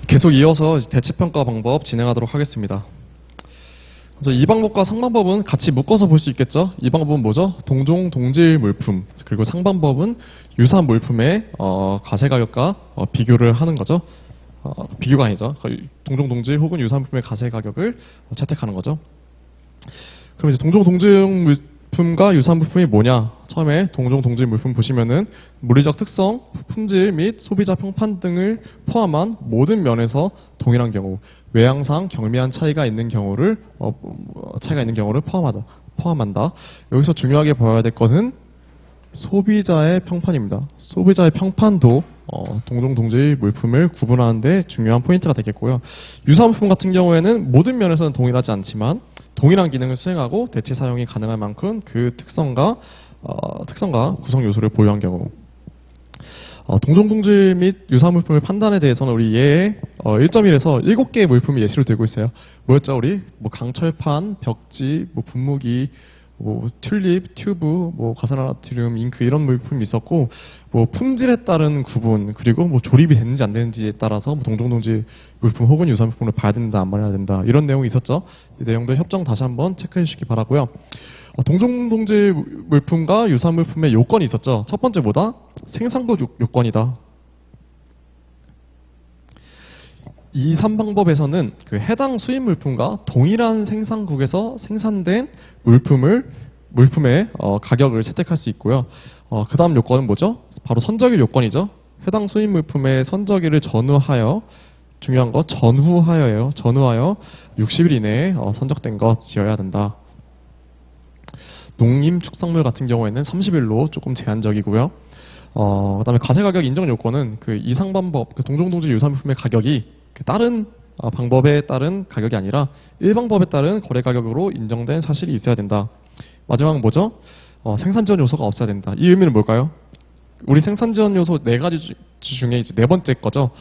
계속 이어서 대체평가 방법 진행하도록 하겠습니다. 그래서 이 방법과 상방법은 같이 묶어서 볼 수 있겠죠. 이 방법은 뭐죠? 동종 동질 물품, 그리고 상방법은 유사한 물품의 가세가격과 비교를 하는 거죠. 비교가 아니죠. 동종 동질 혹은 유사한 물품의 가세가격을 채택하는 거죠. 그럼 이제 동종 동질 물품과 유사한 물품이 뭐냐? 처음에 동종 동질 물품 보시면은 물리적 특성, 품질 및 소비자 평판 등을 포함한 모든 면에서 동일한 경우, 외향상 경미한 차이가 있는 경우를 포함한다. 여기서 중요하게 봐야 될 것은 소비자의 평판입니다. 소비자의 평판도 동종 동질 물품을 구분하는데 중요한 포인트가 되겠고요. 유사한 물품 같은 경우에는 모든 면에서는 동일하지 않지만 동일한 기능을 수행하고 대체 사용이 가능할 만큼 그 특성과 구성 요소를 보유한 경우, 동종 동질 및 유사한 물품의 판단에 대해서는 우리 예에 1.1에서 7개의 물품이 예시로 들고 있어요. 뭐였죠? 우리 강철판, 벽지, 분무기, 튤립, 튜브, 가사나트륨, 잉크 이런 물품이 있었고, 품질에 따른 구분, 그리고 조립이 됐는지 안 됐는지에 따라서 동종 동질 물품 혹은 유사한 물품을 봐야 된다, 안 봐야 된다 이런 내용이 있었죠. 이 내용들 협정 다시 한번 체크해 주시기 바라고요. 동종 동질 물품과 유사한 물품의 요건이 있었죠. 첫 번째 뭐다? 생산국 요건이다. 이 3방법에서는 그 해당 수입 물품과 동일한 생산국에서 생산된 물품의 가격을 채택할 수 있고요. 그 다음 요건은 뭐죠? 바로 선적일 요건이죠. 해당 수입 물품의 선적일을 전후하여, 중요한 거 전후하여예요. 전후하여 60일 이내에 선적된 것이어야 된다. 농림축산물 같은 경우에는 30일로 조금 제한적이고요. 그다음에 과세가격 인정 요건은 그 이상방법, 동종동질 유사물품의 가격이 다른 방법에 따른 가격이 아니라 1방법에 따른 거래 가격으로 인정된 사실이 있어야 된다. 마지막은 뭐죠? 생산 지원 요소가 없어야 된다. 이 의미는 뭘까요? 우리 생산 지원 요소 4가지 중에 이제 4번째 거죠.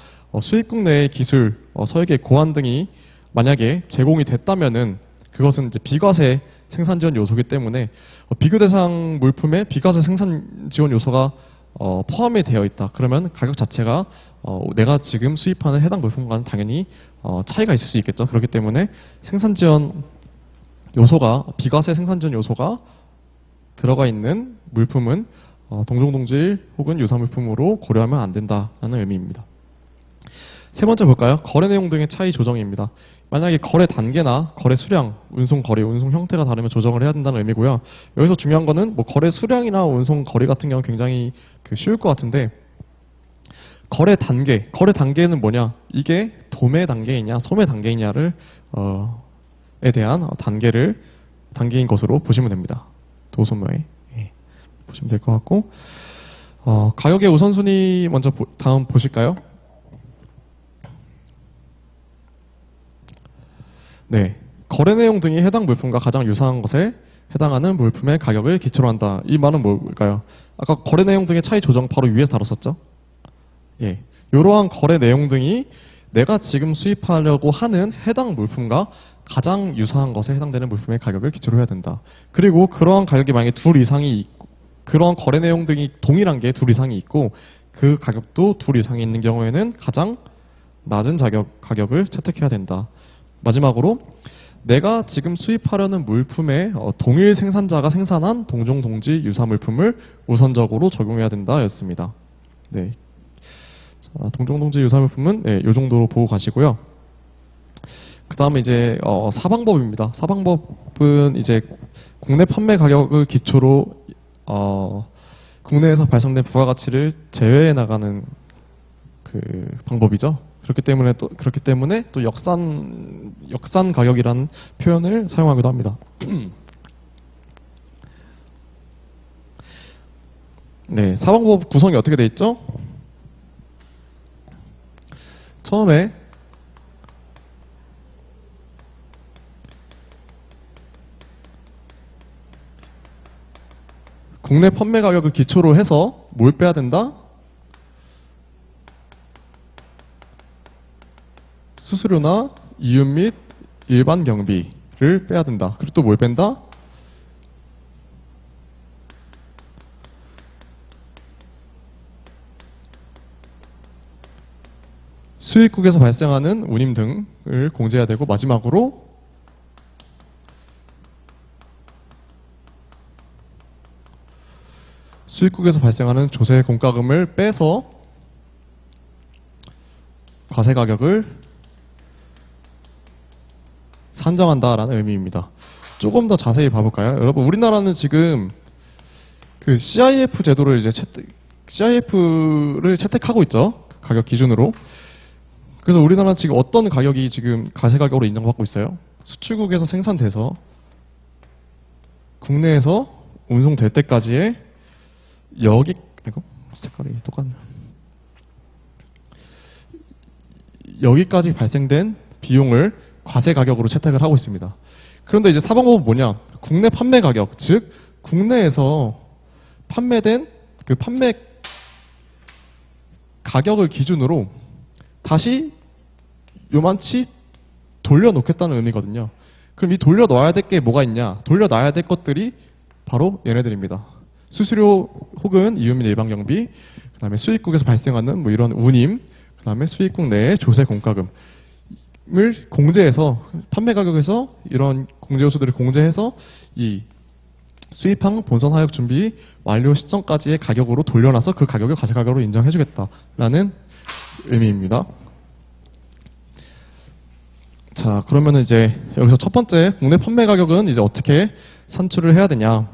수입국 내의 기술, 설계, 고안 등이 만약에 제공이 됐다면은 그것은 이제 비과세 생산 지원 요소이기 때문에 비교 대상 물품에 비과세 생산 지원 요소가 포함이 되어 있다. 그러면 가격 자체가 내가 지금 수입하는 해당 물품과는 당연히 차이가 있을 수 있겠죠. 그렇기 때문에 생산 지원 요소가, 비과세 생산 지원 요소가 들어가 있는 물품은 동종 동질 혹은 유사 물품으로 고려하면 안 된다라는 의미입니다. 세 번째 볼까요? 거래 내용 등의 차이 조정입니다. 만약에 거래 단계나 거래 수량, 운송 거리, 운송 형태가 다르면 조정을 해야 된다는 의미고요. 여기서 중요한 거는 거래 수량이나 운송 거리 같은 경우는 굉장히 쉬울 것 같은데, 거래 단계는 뭐냐? 이게 도매 단계이냐, 소매 단계이냐를 에 대한 단계인 것으로 보시면 됩니다. 도소매 보시면 될 것 같고, 가격의 우선순위 먼저 다음 보실까요? 네, 거래 내용 등이 해당 물품과 가장 유사한 것에 해당하는 물품의 가격을 기초로 한다. 이 말은 뭘까요? 아까 거래 내용 등의 차이 조정 바로 위에서 다뤘었죠? 예, 이러한 거래 내용 등이 내가 지금 수입하려고 하는 해당 물품과 가장 유사한 것에 해당되는 물품의 가격을 기초로 해야 된다. 그리고 그러한 가격이 만약에 둘 이상이 있고, 그러한 거래 내용 등이 동일한 게 둘 이상이 있고, 그 가격도 둘 이상이 있는 경우에는 가장 낮은 가격을 채택해야 된다. 마지막으로 내가 지금 수입하려는 물품의 동일 생산자가 생산한 동종 동질 유사 물품을 우선적으로 적용해야 된다 였습니다. 네. 자, 동종 동질 유사 물품은 이 정도로 보고 가시고요. 그 다음에 이제 사방법입니다. 사방법은 이제 국내 판매 가격을 기초로 국내에서 발생된 부가가치를 제외해 나가는 그 방법이죠. 그렇기 때문에 또 역산 가격이라는 표현을 사용하기도 합니다. 네, 사방법 구성이 어떻게 되어 있죠? 처음에 국내 판매 가격을 기초로 해서 뭘 빼야 된다? 수수료나 이윤 및 일반 경비를 빼야 된다. 그리고 또 뭘 뺀다? 수입국에서 발생하는 운임 등을 공제해야 되고, 마지막으로 수입국에서 발생하는 조세 공과금을 빼서 과세 가격을 산정한다라는 의미입니다. 조금 더 자세히 봐볼까요? 여러분, 우리나라는 지금 그 CIF 제도를 이제 CIF를 채택하고 있죠. 가격 기준으로. 그래서 우리나라는 지금 어떤 가격이 지금 과세 가격으로 인정받고 있어요? 수출국에서 생산돼서 국내에서 운송될 때까지의 이거 색깔이 똑같네. 여기까지 발생된 비용을 과세 가격으로 채택을 하고 있습니다. 그런데 이제 사방법은 뭐냐? 국내 판매 가격, 즉 국내에서 판매된 그 판매 가격을 기준으로 다시 요만치 돌려놓겠다는 의미거든요. 그럼 이 돌려놔야 될 게 뭐가 있냐? 돌려놔야 될 것들이 바로 얘네들입니다. 수수료 혹은 이윤 및 일반 경비, 그다음에 수입국에서 발생하는 뭐 이런 운임, 그다음에 수입국 내의 조세 공과금을 공제해서 판매 가격에서 이런 공제 요소들을 공제해서 이 수입항 본선 하역 준비 완료 시점까지의 가격으로 돌려놔서 그 가격을 과세 가격으로 인정해주겠다라는 의미입니다. 자, 그러면은 이제 여기서 첫 번째 국내 판매 가격은 이제 어떻게 산출을 해야 되냐?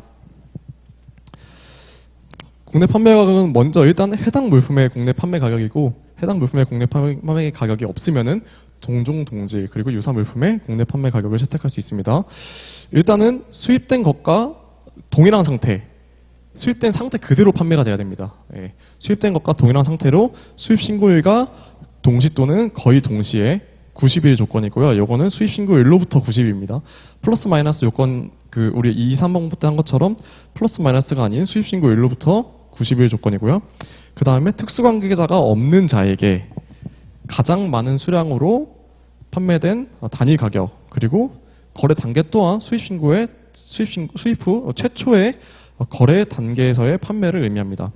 국내 판매 가격은 먼저 일단 해당 물품의 국내 판매 가격이고, 해당 물품의 국내 판매 가격이 없으면은 동종 동질 그리고 유사 물품의 국내 판매 가격을 채택할 수 있습니다. 일단은 수입된 것과 동일한 상태, 수입된 상태 그대로 판매가 돼야 됩니다. 예, 수입된 것과 동일한 상태로 수입 신고일과 동시 또는 거의 동시에 90일 조건이고요. 요거는 수입 신고일로부터 90일입니다. 플러스 마이너스 요건 그 우리 2, 3번부 때 한 것처럼 플러스 마이너스가 아닌 수입 신고일로부터 90일 조건이고요. 그 다음에 특수관계자가 없는 자에게 가장 많은 수량으로 판매된 단위 가격, 그리고 거래 단계 또한 수입 후 최초의 거래 단계에서의 판매를 의미합니다.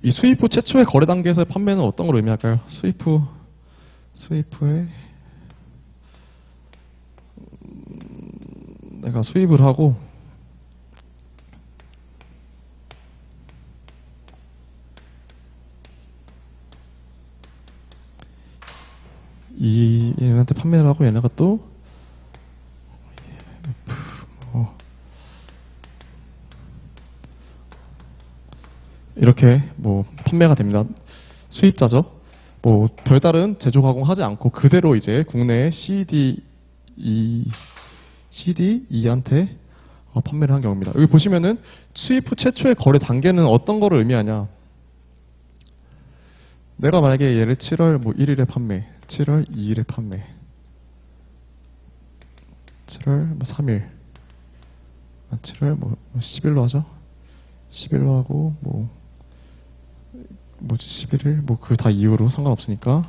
이 수입 후 최초의 거래 단계에서의 판매는 어떤 걸 의미할까요? 수입 후에 내가 수입을 하고 얘네한테 판매를 하고 얘네가 또 이렇게 뭐 판매가 됩니다. 수입자죠. 뭐 별다른 제조 가공하지 않고 그대로 이제 국내 CDE한테 판매를 한 경우입니다. 여기 보시면은 수입 후 최초의 거래 단계는 어떤 거를 의미하냐? 내가 만약에 얘를 7월 뭐 1일에 판매, 7월 2일에 판매, 7월 뭐 3일, 7월 뭐 10일로 하죠. 10일로 하고 뭐지 11일 뭐 그 다 이후로 상관없으니까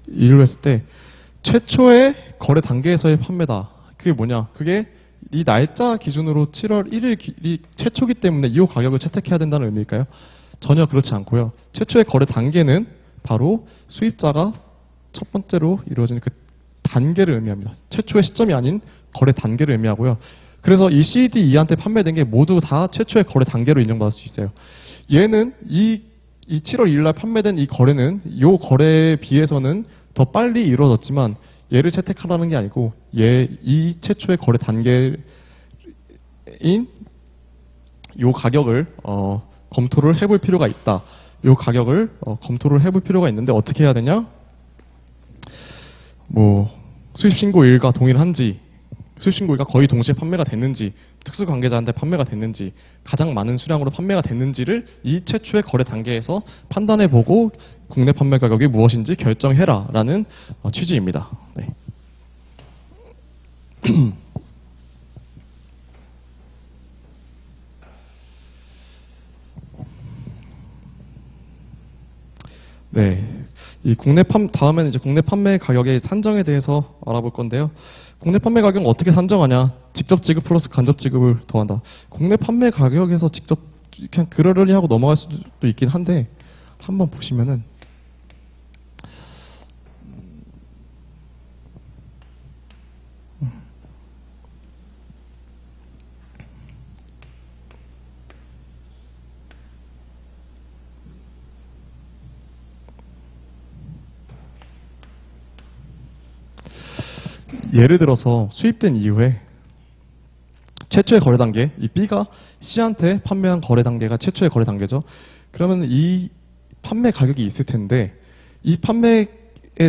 2일로 했을 때 최초의 거래 단계에서의 판매다. 그게 뭐냐? 그게 이 날짜 기준으로 7월 1일이 최초기 때문에 이 가격을 채택해야 된다는 의미일까요? 전혀 그렇지 않고요. 최초의 거래 단계는 바로 수입자가 첫 번째로 이루어지는 그 단계를 의미합니다. 최초의 시점이 아닌 거래 단계를 의미하고요. 그래서 이 CDE한테 판매된 게 모두 다 최초의 거래 단계로 인정받을 수 있어요. 얘는 이 7월 2일 날 판매된 이 거래는 이 거래에 비해서는 더 빨리 이루어졌지만 얘를 채택하라는 게 아니고 이 최초의 거래 단계인 이 가격을 검토를 해볼 필요가 있다. 이 가격을 검토를 해볼 필요가 있는데 어떻게 해야 되냐? 뭐 수입신고일과 동일한지, 수입신고일과 거의 동시에 판매가 됐는지, 특수관계자한테 판매가 됐는지, 가장 많은 수량으로 판매가 됐는지를 이 최초의 거래 단계에서 판단해보고 국내 판매 가격이 무엇인지 결정해라 라는 취지입니다. 네. 네, 이 다음에는 이제 국내 판매 가격의 산정에 대해서 알아볼 건데요. 국내 판매 가격은 어떻게 산정하냐? 직접 지급 플러스 간접 지급을 더한다. 국내 판매 가격에서 직접 그냥 그러려니 하고 넘어갈 수도 있긴 한데 한번 보시면은 예를 들어서 수입된 이후에 최초의 거래 단계, 이 B가 C한테 판매한 거래 단계가 최초의 거래 단계죠. 그러면 이 판매 가격이 있을 텐데 이 판매에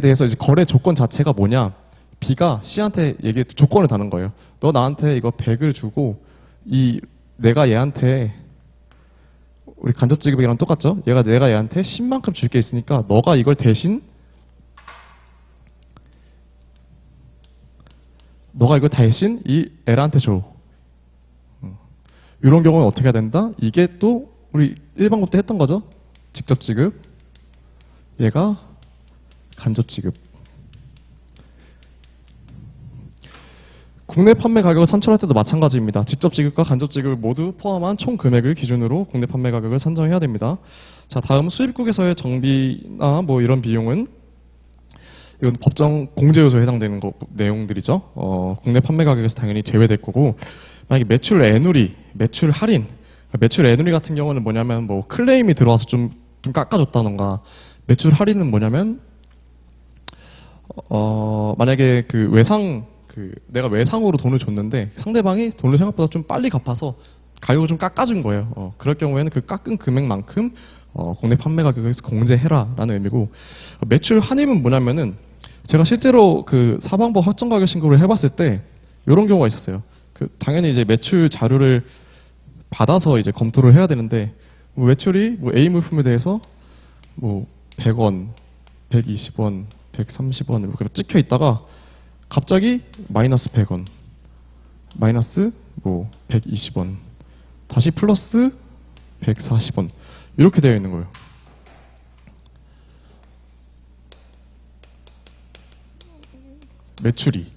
대해서 이제 거래 조건 자체가 뭐냐? B가 C한테 조건을 다는 거예요. 너 나한테 이거 100을 주고 내가 얘한테 우리 간접 지급이랑 똑같죠? 내가 얘한테 10만큼 줄 게 있으니까 너가 이걸 대신 이 L한테 줘. 이런 경우는 어떻게 해야 된다? 이게 또 우리 1방법 때 했던 거죠. 직접 지급. 얘가 간접 지급. 국내 판매 가격을 산출할 때도 마찬가지입니다. 직접 지급과 간접 지급을 모두 포함한 총 금액을 기준으로 국내 판매 가격을 산정해야 됩니다. 자, 다음 수입국에서의 정비나 뭐 이런 비용은 이건 법정 공제 요소에 해당되는 내용들이죠. 국내 판매 가격에서 당연히 제외될 거고, 만약에 매출 애누리, 매출 할인, 매출 애누리 같은 경우는 뭐냐면 뭐 클레임이 들어와서 좀 깎아줬다던가, 매출 할인은 뭐냐면 만약에 내가 외상으로 돈을 줬는데 상대방이 돈을 생각보다 좀 빨리 갚아서 가격을 좀 깎아준 거예요. 그럴 경우에는 그 깎은 금액만큼 국내 판매 가격에서 공제해라라는 의미고, 매출 환입은 뭐냐면은 제가 실제로 그 사방법 확정 가격 신고를 해봤을 때 이런 경우가 있었어요. 당연히 이제 매출 자료를 받아서 이제 검토를 해야 되는데 뭐 매출이 뭐 A 물품에 대해서 뭐 100원, 120원, 130원 이렇게 찍혀 있다가 갑자기 마이너스 100원, 마이너스 뭐 120원, 다시 플러스 140원 이렇게 되어 있는 거예요. 매출이.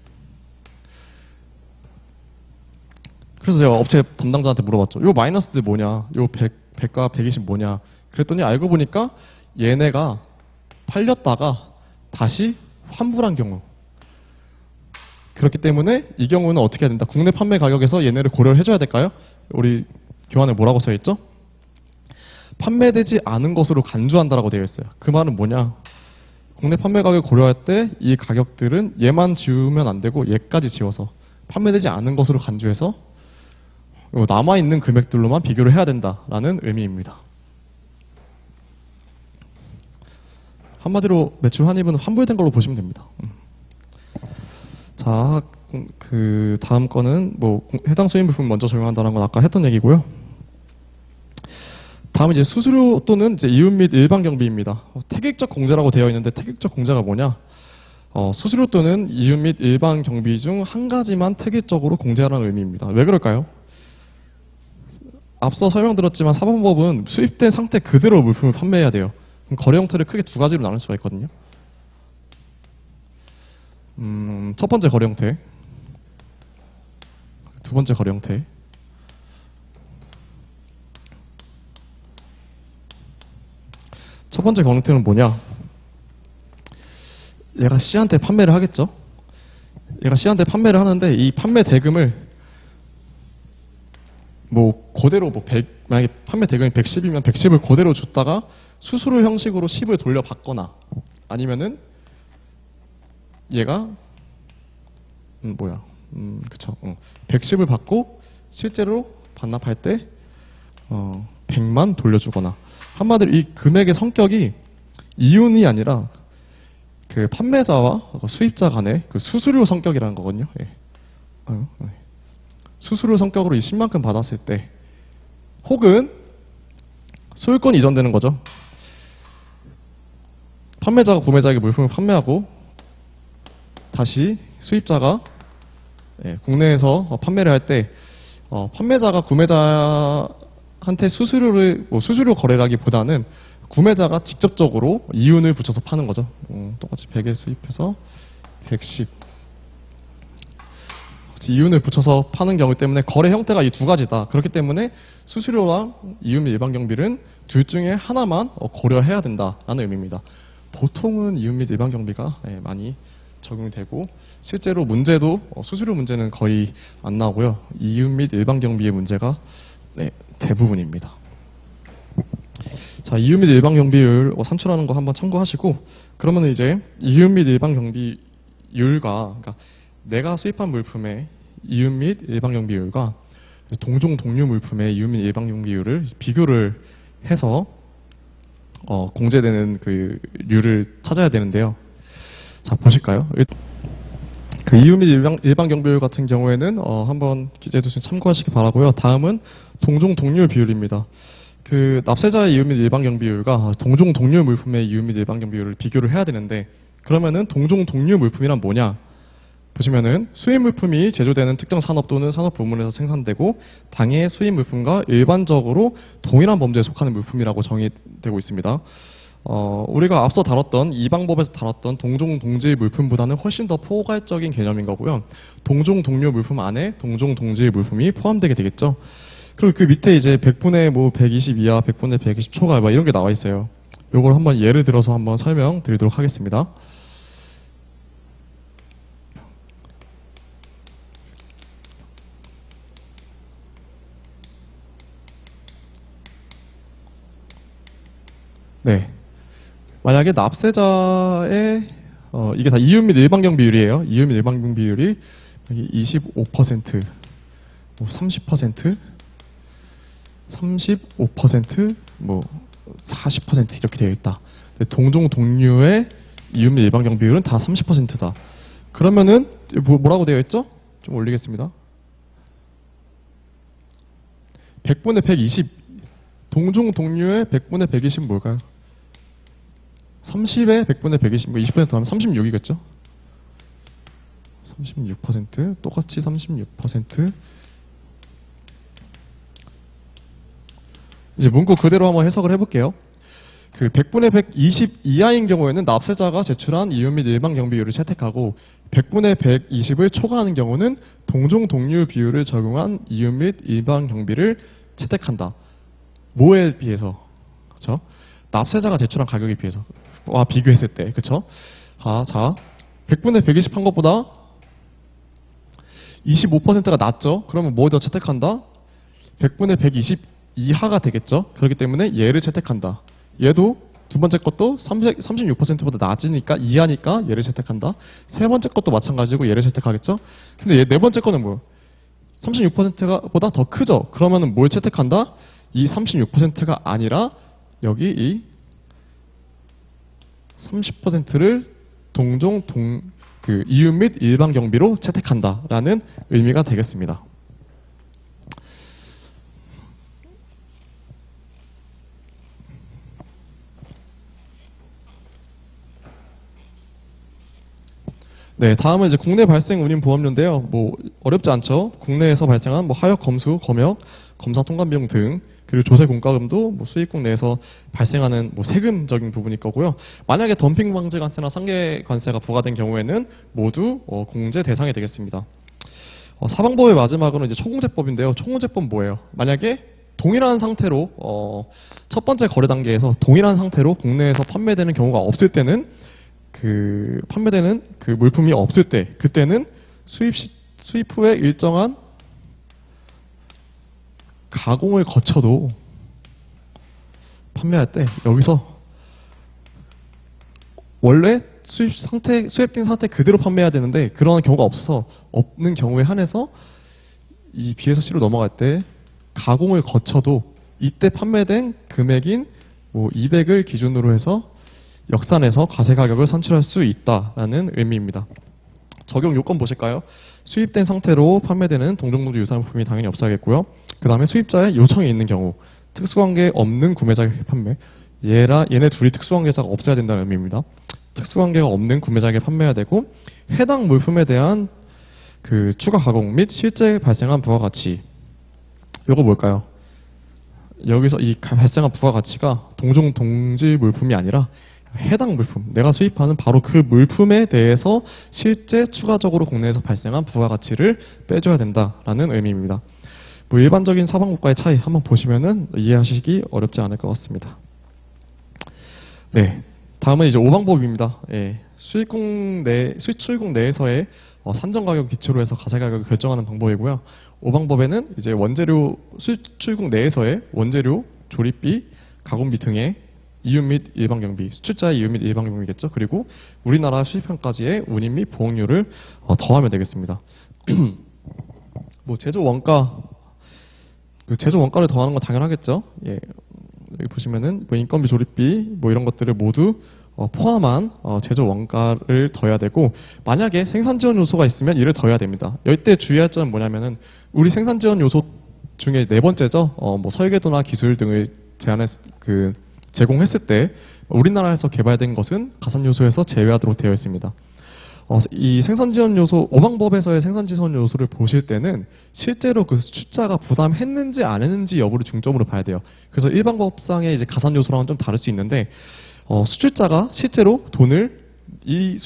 그래서 제가 업체 담당자한테 물어봤죠. 요 마이너스들 뭐냐? 요 100과 120 뭐냐? 그랬더니 알고 보니까 얘네가 팔렸다가 다시 환불한 경우. 그렇기 때문에 이 경우는 어떻게 해야 된다? 국내 판매 가격에서 얘네를 고려를 해줘야 될까요? 우리 교환에 뭐라고 써있죠? 판매되지 않은 것으로 간주한다라고 되어 있어요. 그 말은 뭐냐? 국내 판매 가격 고려할 때 이 가격들은 얘만 지우면 안 되고 얘까지 지워서 판매되지 않은 것으로 간주해서 남아있는 금액들로만 비교를 해야 된다라는 의미입니다. 한마디로 매출 환입은 환불된 걸로 보시면 됩니다. 자, 그 다음 거는 뭐 해당 수입 물품 먼저 적용한다는 건 아까 했던 얘기고요. 다음은 이제 수수료 또는 이제 이윤 및 일반 경비입니다. 태객적 공제라고 되어 있는데 태객적 공제가 뭐냐? 수수료 또는 이윤 및 일반 경비 중 한 가지만 태객적으로 공제하라는 의미입니다. 왜 그럴까요? 앞서 설명드렸지만 사방법은 수입된 상태 그대로 물품을 판매해야 돼요. 그럼 거래 형태를 크게 두 가지로 나눌 수가 있거든요. 첫 번째 거래 형태, 두 번째 거래 형태. 첫 번째 거래 형태는 뭐냐? 얘가 C한테 판매를 하겠죠? 얘가 C한테 판매를 하는데 이 판매 대금을 뭐 그대로 만약에 판매 대금이 110이면 110을 그대로 줬다가 수수료 형식으로 10을 돌려받거나 아니면은 얘가 110을 받고 실제로 반납할 때 100만 돌려주거나, 한마디로 이 금액의 성격이 이윤이 아니라 그 판매자와 수입자 간의 그 수수료 성격이라는 거거든요. 예. 수수료 성격으로 이 10만큼 받았을 때, 혹은 소유권이 이전되는 거죠. 판매자가 구매자에게 물품을 판매하고 다시 수입자가 국내에서 판매를 할 때 판매자가 구매자한테 수수료 거래라기보다는 구매자가 직접적으로 이윤을 붙여서 파는 거죠. 똑같이 100에 수입해서 110 이윤을 붙여서 파는 경우 때문에 거래 형태가 이 두 가지다. 그렇기 때문에 수수료와 이윤 및 일반 경비는 둘 중에 하나만 고려해야 된다라는 의미입니다. 보통은 이윤 및 일반 경비가 많이 적용이 되고, 실제로 문제도 수수료 문제는 거의 안 나오고요. 이윤 및 일반 경비의 문제가 대부분입니다. 자, 이윤 및 일반 경비율 산출하는 거 한번 참고하시고, 그러면 이제 이윤 및 일반 경비율과, 그러니까 내가 수입한 물품의 이윤 및 일반경 비율과 동종 동류 물품의 이윤 및 일반경 비율을 비교를 해서 공제되는 그 류를 찾아야 되는데요. 자, 보실까요? 그 이윤 및 일반경 비율 같은 경우에는 한번 기재도 좀 참고하시기 바라고요. 다음은 동종 동류 비율입니다. 그 납세자의 이윤 및 일반경 비율과 동종 동류 물품의 이윤 및 일반경 비율을 비교를 해야 되는데, 그러면은 동종 동류 물품이란 뭐냐? 보시면은 수입 물품이 제조되는 특정 산업 또는 산업 부문에서 생산되고 당해 수입 물품과 일반적으로 동일한 범주에 속하는 물품이라고 정의되고 있습니다. 우리가 앞서 다뤘던 이 방법에서 다뤘던 동종 동질 물품보다는 훨씬 더 포괄적인 개념인 거고요. 동종 동류 물품 안에 동종 동질 물품이 포함되게 되겠죠. 그리고 그 밑에 이제 100분의 뭐 120 이하, 100분의 120 초과 막 이런 게 나와 있어요. 요걸 한번 예를 들어서 한번 설명드리도록 하겠습니다. 네. 만약에 납세자의 이게 다 이윤 및 일반경 비율이에요. 이윤 및 일반경 비율이 25%, 뭐 30%, 35%, 뭐 40% 이렇게 되어 있다. 동종 동류의 이윤 및 일반경 비율은 다 30%다. 그러면은 뭐라고 되어 있죠? 좀 올리겠습니다. 100분의 120, 동종 동류의 100분의 120은 뭘까요? 30에 100분의 120, 뭐 20% 하면 36이겠죠? 36%, 똑같이 36%. 이제 문구 그대로 한번 해석을 해볼게요. 그 100분의 120 이하인 경우에는 납세자가 제출한 이윤 및 일반 경비율을 채택하고 100분의 120을 초과하는 경우는 동종 동류 비율을 적용한 이윤 및 일반 경비를 채택한다. 뭐에 비해서? 그렇죠? 납세자가 제출한 가격에 비해서 와 비교했을 때, 그렇죠? 자, 100분의 120 한 것보다 25%가 낮죠? 그러면 뭐 더 채택한다? 100분의 120 이하가 되겠죠? 그렇기 때문에 얘를 채택한다. 얘도 두 번째 것도 36%보다 낮으니까 이하니까 얘를 채택한다. 세 번째 것도 마찬가지고 얘를 채택하겠죠? 근데 얘 네 번째 거는 뭐예요? 36%가 보다 더 크죠? 그러면은 뭘 채택한다? 이 36%가 아니라 여기 이 30%를 동종 그 이윤 및 일반 경비로 채택한다라는 의미가 되겠습니다. 네, 다음은 이제 국내 발생 운임 보험료인데요. 뭐 어렵지 않죠. 국내에서 발생한 뭐 하역, 검수, 검역, 검사 통관 비용 등, 그리고 조세 공과금도 뭐 수입국 내에서 발생하는 뭐 세금적인 부분일 거고요. 만약에 덤핑 방지 관세나 상계 관세가 부과된 경우에는 모두 공제 대상이 되겠습니다. 사방법의 마지막으로는 이제 초공제법인데요. 초공제법 뭐예요? 만약에 동일한 상태로 첫 번째 거래 단계에서 동일한 상태로 국내에서 판매되는 경우가 없을 때는 그 판매되는 그 물품이 없을 때, 그때는 수입 후에 일정한 가공을 거쳐도 판매할 때 여기서 원래 수입된 상태 그대로 판매해야 되는데 그런 경우가 없어서 없는 경우에 한해서 이 B에서 C로 넘어갈 때 가공을 거쳐도 이때 판매된 금액인 뭐 200을 기준으로 해서 역산해서 과세 가격을 산출할 수 있다라는 의미입니다. 적용 요건 보실까요? 수입된 상태로 판매되는 동종동지 유사물품이 당연히 없어야겠고요. 그 다음에 수입자의 요청이 있는 경우, 특수관계 없는 구매자에게 판매. 얘네 둘이 특수관계자가 없어야 된다는 의미입니다. 특수관계가 없는 구매자에게 판매해야 되고, 해당 물품에 대한 그 추가 가공 및 실제 발생한 부가가치. 요거 뭘까요? 여기서 이 발생한 부가가치가 동종동질 물품이 아니라 해당 물품, 내가 수입하는 바로 그 물품에 대해서 실제 추가적으로 국내에서 발생한 부가가치를 빼줘야 된다라는 의미입니다. 뭐 일반적인 사방국가의 차이 한번 보시면은 이해하시기 어렵지 않을 것 같습니다. 네, 다음은 이제 5방법입니다. 예, 수출국 내에서의 산정가격 기초로 해서 과세가격을 결정하는 방법이고요. 5방법에는 이제 원재료 수출국 내에서의 원재료, 조립비, 가공비 등의 이윤 및 일반 경비, 수출자의 이윤 및 일반 경비겠죠. 그리고 우리나라 수입형까지의 운임 및 보험료를 더하면 되겠습니다. 뭐 제조 원가, 그 제조 원가를 더하는 건 당연하겠죠. 예. 여기 보시면은 뭐 인건비, 조립비 뭐 이런 것들을 모두 포함한 제조 원가를 더해야 되고, 만약에 생산 지원 요소가 있으면 이를 더해야 됩니다. 이때 주의할 점은 뭐냐면은 우리 생산 지원 요소 중에 네 번째죠. 뭐 설계도나 기술 등을 제공했을 때 우리나라에서 개발된 것은 가산 요소에서 제외하도록 되어 있습니다. 이 생산 지원 요소, 오방법에서의 생산 지원 요소를 보실 때는 실제로 그 수출자가 부담했는지 안 했는지 여부를 중점으로 봐야 돼요. 그래서 일반 법상의 이제 가산 요소랑은 좀 다를 수 있는데, 수출자가 실제로 돈을 이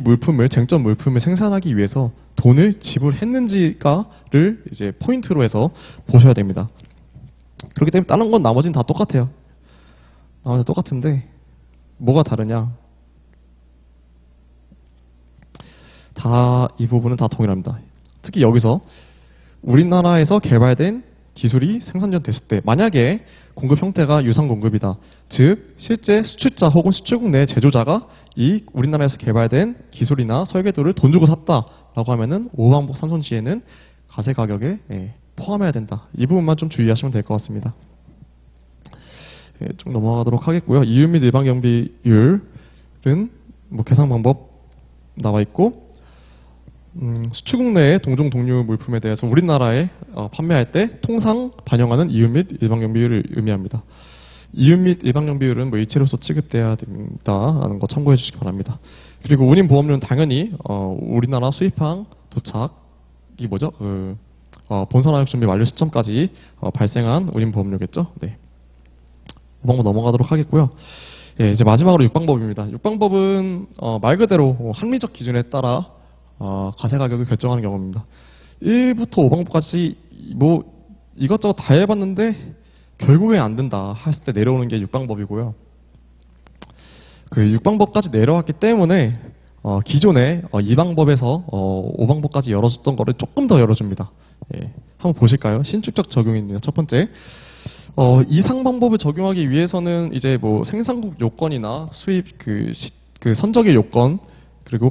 물품을, 쟁점 물품을 생산하기 위해서 돈을 지불했는지가를 이제 포인트로 해서 보셔야 됩니다. 그렇기 때문에 다른 건 나머지는 다 똑같아요. 나머지는 똑같은데 뭐가 다르냐? 이 부분은 다 동일합니다. 특히 여기서 우리나라에서 개발된 기술이 생산됐을 때, 만약에 공급 형태가 유상 공급이다. 즉 실제 수출자 혹은 수출국 내 제조자가 이 우리나라에서 개발된 기술이나 설계도를 돈 주고 샀다라고 하면은 오방복 산선 시에는 가세 가격에 포함해야 된다. 이 부분만 좀 주의하시면 될 것 같습니다. 좀 넘어가도록 하겠고요. 이윤 및 일반 경비율은 뭐 계산 방법 나와 있고, 수출국 내의 동종 동류 물품에 대해서 우리나라에 판매할 때 통상 반영하는 이윤 및 일반 경비율을 의미합니다. 이윤 및 일반 경비율은 뭐 일체로서 취급돼야 된다라는 거 참고해 주시기 바랍니다. 그리고 운임 보험료는 당연히 우리나라 수입항 도착이 뭐죠? 본선화역 준비 완료 시점까지 발생한 운임 보험료겠죠. 네. 5방법 넘어가도록 하겠고요. 예, 이제 마지막으로 6방법입니다. 6방법은 말 그대로 합리적 기준에 따라 가세 가격을 결정하는 경우입니다. 1부터 5방법까지 뭐 이것저것 다 해봤는데 결국에 안 된다 했을 때 내려오는 게 6방법이고요. 그 6방법까지 내려왔기 때문에 기존에 2방법에서 5방법까지 열어줬던 거를 조금 더 열어줍니다. 예, 한번 보실까요? 신축적 적용입니다. 첫 번째, 이상 방법을 적용하기 위해서는 이제 뭐 생산국 요건이나 수입 그 선적일 요건, 그리고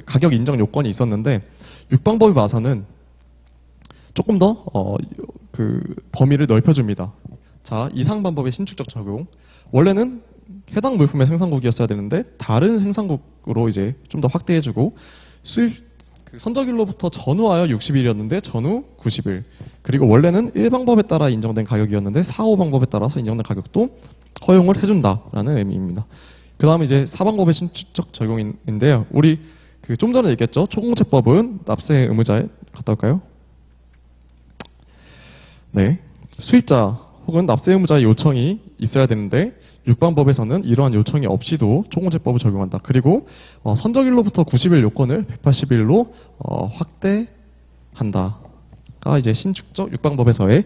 가격 인정 요건이 있었는데 6방법에 와서는 조금 더 범위를 넓혀줍니다. 자, 이상 방법의 신축적 적용. 원래는 해당 물품의 생산국이었어야 되는데 다른 생산국으로 이제 좀 더 확대해주고, 수입 선적일로부터 전후하여 60일이었는데 전후 90일. 그리고 원래는 1방법에 따라 인정된 가격이었는데 4, 5방법에 따라서 인정된 가격도 허용을 해준다라는 의미입니다. 그 다음에 이제 4방법의 신축적 적용인데요. 우리 좀 전에 얘기했죠. 초공제법은 납세 의무자에 갔다 올까요? 네. 수입자 혹은 납세 의무자의 요청이 있어야 되는데 6방법에서는 이러한 요청이 없이도 초공제법을 적용한다. 그리고 선적일로부터 90일 요건을 180일로 확대한다가 이제 신축적 6방법에서의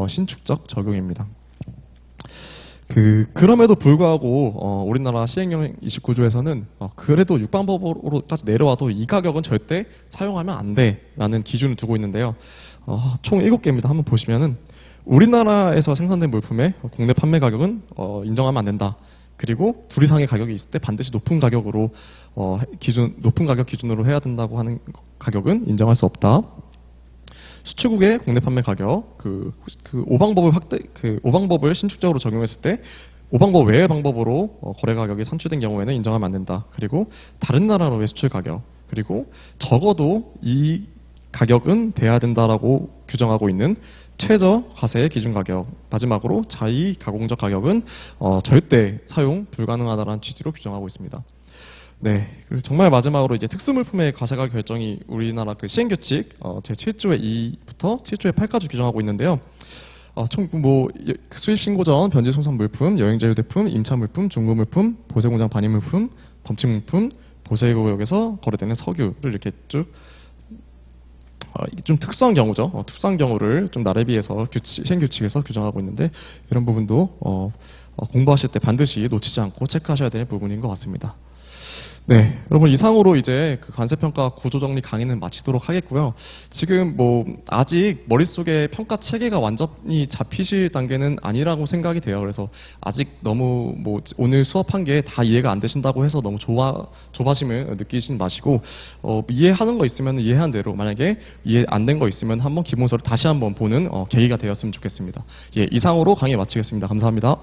신축적 적용입니다. 그럼에도 불구하고 우리나라 시행령 29조에서는 그래도 6방법으로까지 내려와도 이 가격은 절대 사용하면 안 돼라는 기준을 두고 있는데요. 총 7개입니다. 한번 보시면은 우리나라에서 생산된 물품의 국내 판매 가격은 인정하면 안 된다. 그리고 둘 이상의 가격이 있을 때 반드시 높은 가격으로 높은 가격 기준으로 해야 된다고 하는 가격은 인정할 수 없다. 수출국의 국내 판매 가격, 5방법을 신축적으로 적용했을 때 5방법 외의 방법으로 거래 가격이 산출된 경우에는 인정하면 안 된다. 그리고 다른 나라로의 수출 가격, 그리고 적어도 이 가격은 돼야 된다라고 규정하고 있는 최저 가세의 기준 가격, 마지막으로 자의 가공적 가격은 절대 사용 불가능하다는 취지로 규정하고 있습니다. 네, 그리고 정말 마지막으로 이제 특수물품의 가세가격 결정이 우리나라 시행규칙 제7조의 2부터 7조의 8까지 규정하고 있는데요. 총 수입신고 전 변제 송산 물품, 여행자 휴대품, 임차 물품, 중고 물품, 보세공장 반입 물품, 범칙 물품, 보세구역에서 거래되는 석유를 이렇게 쭉 좀 특수한 경우죠. 특수한 경우를 좀 나라에 비해서 시행규칙에서 규정하고 있는데 이런 부분도 공부하실 때 반드시 놓치지 않고 체크하셔야 되는 부분인 것 같습니다. 네, 여러분 이상으로 이제 그 관세평가 구조정리 강의는 마치도록 하겠고요. 지금 뭐 아직 머릿속에 평가 체계가 완전히 잡히실 단계는 아니라고 생각이 돼요. 그래서 아직 너무 뭐 오늘 수업한 게 다 이해가 안 되신다고 해서 너무 조바심을 느끼진 마시고 이해하는 거 있으면 이해한 대로, 만약에 이해 안 된 거 있으면 한번 기본서를 다시 한번 보는 계기가 되었으면 좋겠습니다. 예, 이상으로 강의 마치겠습니다. 감사합니다.